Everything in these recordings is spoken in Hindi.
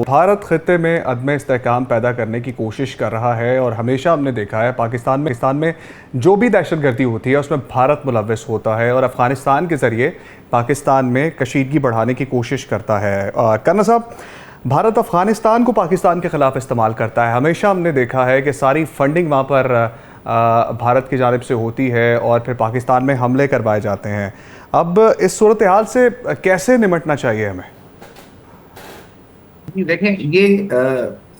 भारत खित्ते में अदम इस्तेहकाम पैदा करने की कोशिश कर रहा है और हमेशा हमने देखा है पाकिस्तान में जो भी दहशतगर्दी होती है उसमें भारत मुलव्वस होता है और अफ़गानिस्तान के ज़रिए पाकिस्तान में कशीदगी बढ़ाने की कोशिश करता है। कर्नल साहब, भारत अफ़गानिस्तान को पाकिस्तान के ख़िलाफ़ इस्तेमाल करता है। हमेशा हमने देखा है कि सारी फंडिंग वहाँ पर भारत की जानिब से होती है और फिर पाकिस्तान में हमले करवाए जाते हैं। अब इस सूरत हाल से कैसे निपटना चाहिए हमें? देखें, ये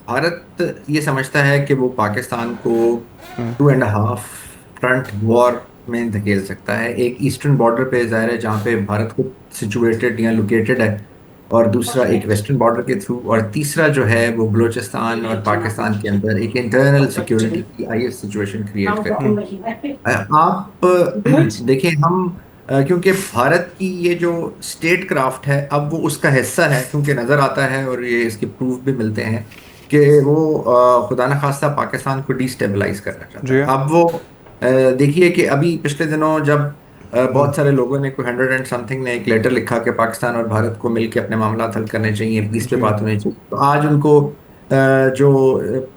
भारत ये समझता है कि वो पाकिस्तान को हम्म, 2.5 फ्रंट वॉर में धकेल सकता है। एक ईस्टर्न बॉर्डर पे ज़ाहिर है जहाँ पे भारत को सिचुएटेड या लोकेटेड है, और दूसरा एक वेस्टर्न बॉर्डर के थ्रू, और तीसरा जो है वो बलूचिस्तान और पाकिस्तान के अंदर एक इंटरनल सिक्योरिटी की आईएस सिचुएशन क्रिएट करके। आप देखिए, हम क्योंकि भारत की ये जो स्टेट क्राफ्ट है, अब वो उसका हिस्सा है, क्योंकि नजर आता है और ये इसके प्रूफ भी मिलते हैं कि वो खुदा न खास्ता पाकिस्तान को डिस्टेबलाइज करना चाहता जी है। हाँ। अब वो देखिए कि अभी पिछले दिनों जब हम्म, बहुत सारे लोगों ने, कोई 100 एंड समथिंग ने एक लेटर लिखा कि पाकिस्तान और भारत को मिलकर अपने मामला हल करने चाहिए, पीस पे जी हाँ। बात होनी चाहिए, तो आज उनको जो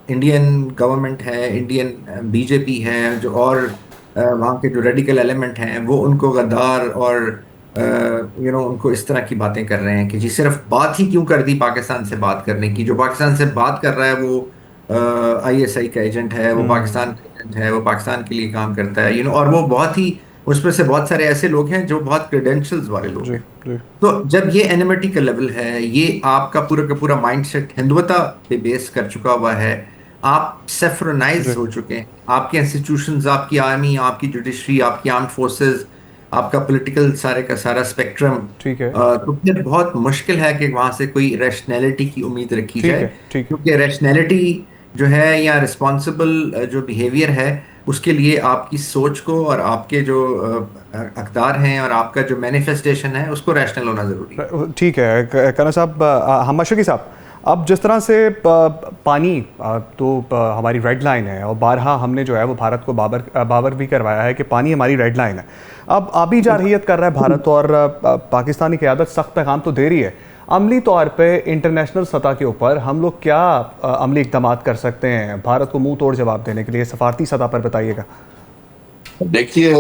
इंडियन गवर्नमेंट है, इंडियन बीजेपी है, जो और वहाँ के जो रेडिकल एलिमेंट हैं, वो उनको गद्दार और उनको इस तरह की बातें कर रहे हैं कि जी सिर्फ बात ही क्यों कर दी पाकिस्तान से बात करने की। जो पाकिस्तान से बात कर रहा है वो आईएसआई का एजेंट है, वो पाकिस्तान का एजेंट है, वो पाकिस्तान के लिए काम करता है, और वो बहुत ही, उसमें से बहुत सारे ऐसे लोग हैं जो बहुत क्रेडेंशियल्स वाले लोग जी हैं। जी तो जब ये एनिमिटी का लेवल है, ये आपका पूरा का पूरा माइंडसेट हिंदुत्व पे बेस कर चुका हुआ है, आप सेफ्रोनाइज जी। हो चुके हैं, आपके इंस्टीट्यूशंस, आपकी आर्मी, आपकी जुडिशरी, आपकी आर्म्ड फोर्सेस, आपका पॉलिटिकल सारे का सारा स्पेक्ट्रम, ठीक है। तो फिर बहुत मुश्किल है कि वहां से कोई रैशनैलिटी की उम्मीद रखी ठीक जाए। है। ठीक है। क्योंकि रैशनैलिटी जो है या रिस्पॉन्सिबल जो बिहेवियर है, उसके लिए आपकी सोच को और आपके जो अक़दार हैं और आपका जो मैनिफेस्टेशन है उसको रैशनल होना जरूरी है। ठीक है कर्नल साहब, हम मशरकी साहब, अब जिस तरह से पानी तो हमारी रेड लाइन है और बारहा हमने जो है वो भारत को बावर भी करवाया है कि पानी हमारी रेड लाइन है। अब आबी जारहियत कर रहा है भारत और पाकिस्तानी क़यादत सख्त पैगाम तो दे रही है। अमली तौर पे इंटरनेशनल सतह के ऊपर हम लोग क्या अमली इक़दाम कर सकते हैं भारत को मुंह तोड़ जवाब देने के लिए? सफारती सतह पर बताइएगा। देखिए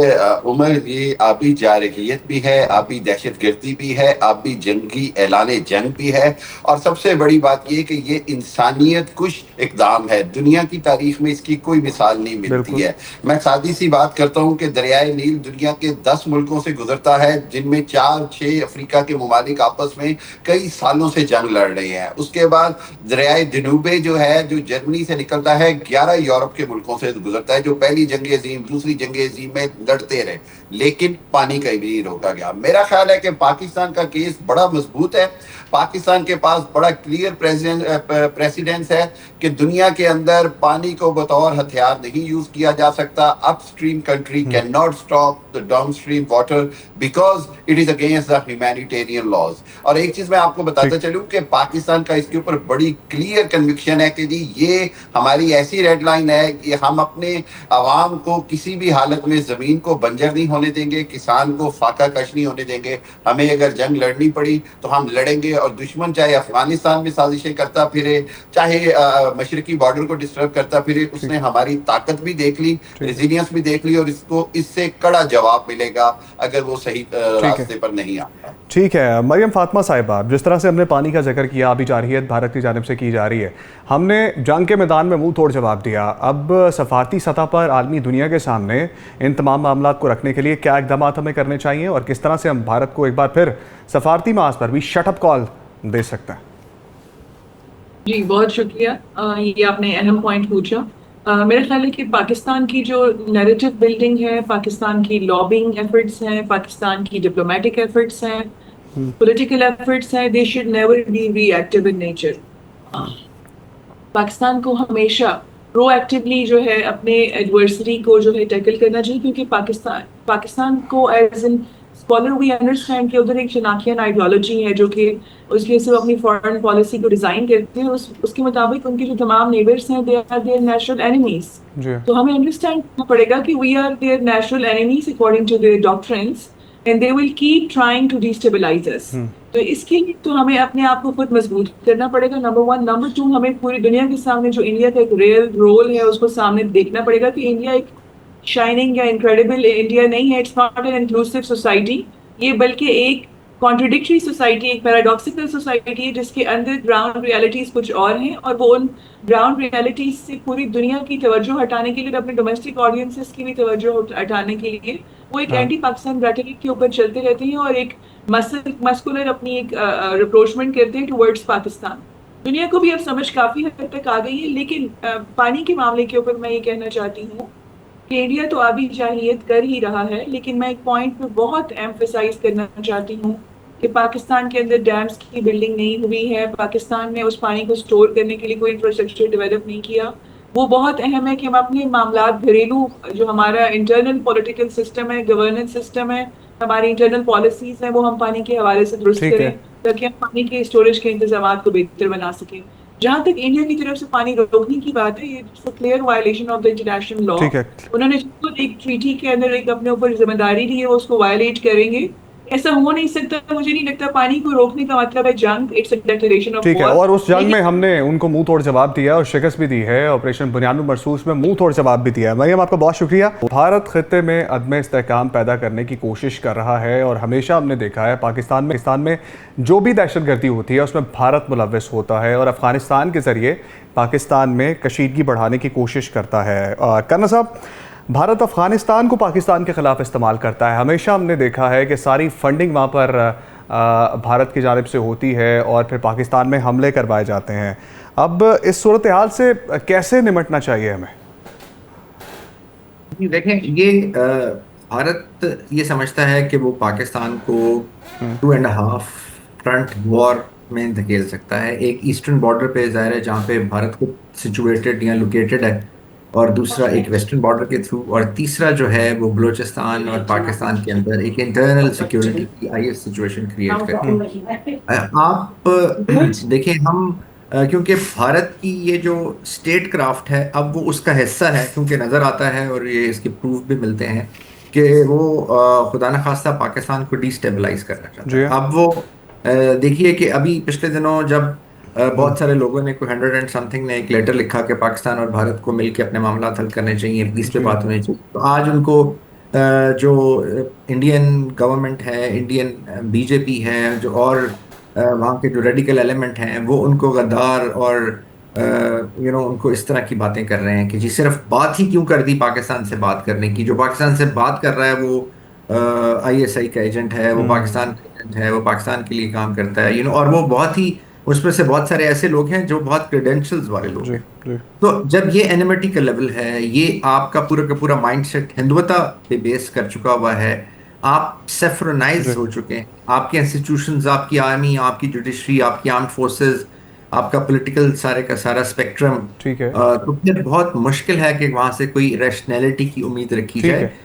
उमर, ये आबी जारहियत भी है, आबी दहशतगर्दी भी है, आबी जंगी ऐलाने जंग भी है, और सबसे बड़ी बात ये कि ये इंसानियत कुश इकदाम है। दुनिया की तारीख में इसकी कोई मिसाल नहीं मिलती बिल्कुल। है। मैं सादी सी बात करता हूँ कि दरियाए नील दुनिया के 10 मुल्कों से गुजरता है, जिनमें 4-6 अफ्रीका के ममालिक आपस में कई सालों से जंग लड़ रहे हैं। उसके बाद दरियाए दनूबे जो है, जो जर्मनी से निकलता है, 11 यूरोप के मुल्कों से गुजरता है, जो पहली जंग अजीम, दूसरी जंग में लड़ते रहे, लेकिन पानी का भी नहीं रोका गया। मेरा ख्याल है कि पाकिस्तान का केस बड़ा मजबूत है। पाकिस्तान के पास बड़ा क्लियर प्रेसिडेंस है कि दुनिया के अंदर पानी को बतौर हथियार नहीं यूज किया जा सकता। Upstream country can not stop the downstream water because it is against the humanitarian laws. और एक चीज मैं आपको बताता ठीक। चलूं कि पाकिस्तान का इसके ऊपर बड़ी क्लियर कन्विक्शन है कि जी ये हमारी ऐसी रेड लाइन है कि हम अपने आवाम को किसी भी हालत में जमीन को बंजर नहीं होने देंगे, किसान को फाका कश नहीं होने देंगे। हमें अगर जंग लड़नी पड़ी तो हम लड़ेंगे, और दुश्मन चाहे अफगानिस्तान में साजिशें करता फिरे, चाहे मशरकी बॉर्डर को डिस्टर्ब करता फिरे, ठीक। उसने हमारी ताकत भी देख ली, ठीक है। रेजिलियंस भी देख ली, और इसको इससे कड़ा जवाब मिलेगा अगर वो सही ठीक है। रास्ते पर नहीं आता। ठीक है मरियम फातिमा साहिबा, जिस तरह से हमने पानी का जिक्र किया, अभी जारहियत भारत की जानिब से की जा रही है, हमने जंग के मैदान में मुंह तोड़ जवाब दिया। अब सफारती सतह पर आलमी दुनिया के सामने इन तमाम मामलात को रखने के लिए क्या इकदाम हमें करने चाहिए और किस तरह से हम भारत को एक बार फिर सफारती मास पर भी शटअप कॉल दे सकते हैं? जी, बहुत शुक्रिया। ये आपने अहम पॉइंट पूछा। मेरा ख्याल है कि पाकिस्तान की जो नैरेटिव बिल्डिंग है, पाकिस्तान की लॉबिंग एफर्ट्स हैं, पाकिस्तान की डिप्लोमेटिक एफर्ट्स हैं, पॉलिटिकल एफर्ट्स हैं, they should never be reactive in nature. Pakistan को हमेशा प्रोएक्टिवली जो है अपने एडवर्सरी को जो है टैकल करना चाहिए, क्योंकि पाकिस्तान को as an scholar we understand कि उधर एक शनाकियन आइडियोलॉजी है जो कि उसके से वो अपनी फॉरेन पॉलिसी को डिजाइन करते हैं। उसके मुताबिक उनके जो तमाम नेबर्स हैं, they are their natural enemies. जी तो हमें अंडरस्टैंड करना पड़ेगा कि we are their natural enemies according to their doctrines, and they will keep trying to destabilise us. तो इसके लिए तो हमें अपने आप को खुद मजबूत करना पड़ेगा, नंबर वन। नंबर टू, हमें पूरी दुनिया के सामने जो इंडिया का एक रियल रोल है उसको सामने देखना पड़ेगा कि इंडिया एक शाइनिंग या इनक्रेडिबल इंडिया नहीं है। It's not an inclusive society, ये बल्कि एक कॉन्ट्रडिक्टरी सोसाइटी, एक पैराडॉक्सिकल सोसाइटी है जिसके अंदर ग्राउंड रियलिटीज कुछ और हैं, और वो उन ग्राउंड रियलिटीज से पूरी दुनिया की तवज्जो हटाने के लिए, अपने डोमेस्टिक ऑडियंसेस की भी तवज्जो हटाने के लिए वो एक हाँ एंटी पाकिस्तान रेटरिक के ऊपर चलते रहते हैं और एक मस्कुलर अपनी एक रिप्रोचमेंट करते हैं टुवर्ड्स पाकिस्तान। दुनिया को भी अब समझ काफी हद तक आ गई है, लेकिन पानी के मामले के ऊपर मैं ये कहना चाहती हूँ कि इंडिया तो अभी जाहिलियत कर ही रहा है, लेकिन मैं एक पॉइंट पे बहुत एम्फेसाइज करना चाहती हूँ कि पाकिस्तान के अंदर डैम्स की बिल्डिंग नहीं हुई है, पाकिस्तान ने उस पानी को स्टोर करने के लिए कोई इंफ्रास्ट्रक्चर डेवलप नहीं किया। वो बहुत अहम है कि हम अपने मामलात, घरेलू जो हमारा इंटरनल पॉलिटिकल सिस्टम है, गवर्नेंस सिस्टम है, हमारी इंटरनल पॉलिसीज हैं, वो हम पानी के हवाले से दुरुस्त ठीक करें है। ताकि हम पानी के स्टोरेज के इंतजाम को बेहतर बना सकें। जहां तक इंडिया की तरफ से पानी रोकने की बात है, ये clear violation of the international law. ठीक है। उन्होंने खुद एक ट्रीटी के अंदर एक अपने ऊपर जिम्मेदारी ली है, वो उसको वायलेट करेंगे। ऐसा हो नहीं सकता। मुझे नहीं लगता पानी को रोकने का मतलब है जंग, इट्स अ डिक्लेरेशन ऑफ ठीक है, वॉर। और उस जंग में लेकिन हमने उनको मुंह तोड़ जवाब दिया और शिकस्त भी दी है। ऑपरेशन बुनियाद मरसूस में मुंह तोड़ जवाब भी दिया है। मरियम, आपका बहुत शुक्रिया। भारत खित्ते में अदम इस्तेहकाम पैदा करने की कोशिश कर रहा है और हमेशा हमने देखा है पाकिस्तान में जो भी दहशतगर्दी होती है उसमें भारत मुलव्वस होता है और अफगानिस्तान के ज़रिए पाकिस्तान में कशीदगी बढ़ाने की कोशिश करता है। कर्नल साहब, भारत अफगानिस्तान को पाकिस्तान के ख़िलाफ़ इस्तेमाल करता है। हमेशा हमने देखा है कि सारी फंडिंग वहाँ पर भारत की जानिब से होती है और फिर पाकिस्तान में हमले करवाए जाते हैं। अब इस सूरत हाल से कैसे निपटना चाहिए हमें? देखें, ये भारत ये समझता है कि वो पाकिस्तान को 2.5 फ्रंट वॉर में धकेल सकता है। एक ईस्टर्न बॉर्डर पे ज़ाहिर है जहाँ पे भारत को सिचुएटेड या लोकेटेड है, और दूसरा एक वेस्टर्न बॉर्डर के थ्रू, और तीसरा जो है वो बलूचिस्तान और पाकिस्तान के अंदर एक इंटरनल सिक्योरिटी की आईएस सिचुएशन क्रिएट करके। आप देखें, हम क्योंकि भारत की ये जो स्टेट क्राफ्ट है अब वो उसका हिस्सा है, क्योंकि नज़र आता है और ये इसके प्रूफ भी मिलते हैं कि वो खुदा न खास्ता पाकिस्तान को डिस्टेबलाइज करना चाहता जी है। हाँ। अब वो देखिए कि अभी पिछले दिनों जब बहुत सारे लोगों ने, कोई 100 एंड समथिंग ने एक लेटर लिखा कि पाकिस्तान और भारत को मिलके अपने मामला हल करने चाहिए, पीस पे जी बात होनी चाहिए, तो आज उनको जो इंडियन गवर्नमेंट है, इंडियन बीजेपी है, जो और वहाँ के जो रेडिकल एलिमेंट हैं, वो उनको गद्दार और उनको इस तरह की बातें कर रहे हैं कि जी सिर्फ बात ही क्यों कर दी पाकिस्तान से बात करने की। जो पाकिस्तान से बात कर रहा है वो आईएसआई का एजेंट है, वो पाकिस्तान का एजेंट है, वो पाकिस्तान के लिए काम करता है, और वो बहुत ही, उसमें से बहुत सारे ऐसे लोग हैं जो बहुत क्रेडेंशियल्स वाले लोग जी हैं। जी तो जब ये एनिमिटी का लेवल है, ये आपका पूरा का पूरा माइंडसेट हिंदुत्व पे बेस कर चुका हुआ है, आप सेफ्रोनाइज जी। हो चुके हैं, आपके इंस्टीट्यूशंस, आपकी आर्मी, आपकी जुडिशरी, आपकी आर्म्ड फोर्सेस, आपका पॉलिटिकल सारे का सारा स्पेक्ट्रम, ठीक है। तो फिर बहुत मुश्किल है कि वहां से कोई रैशनैलिटी की उम्मीद रखी ठीक जाए। है।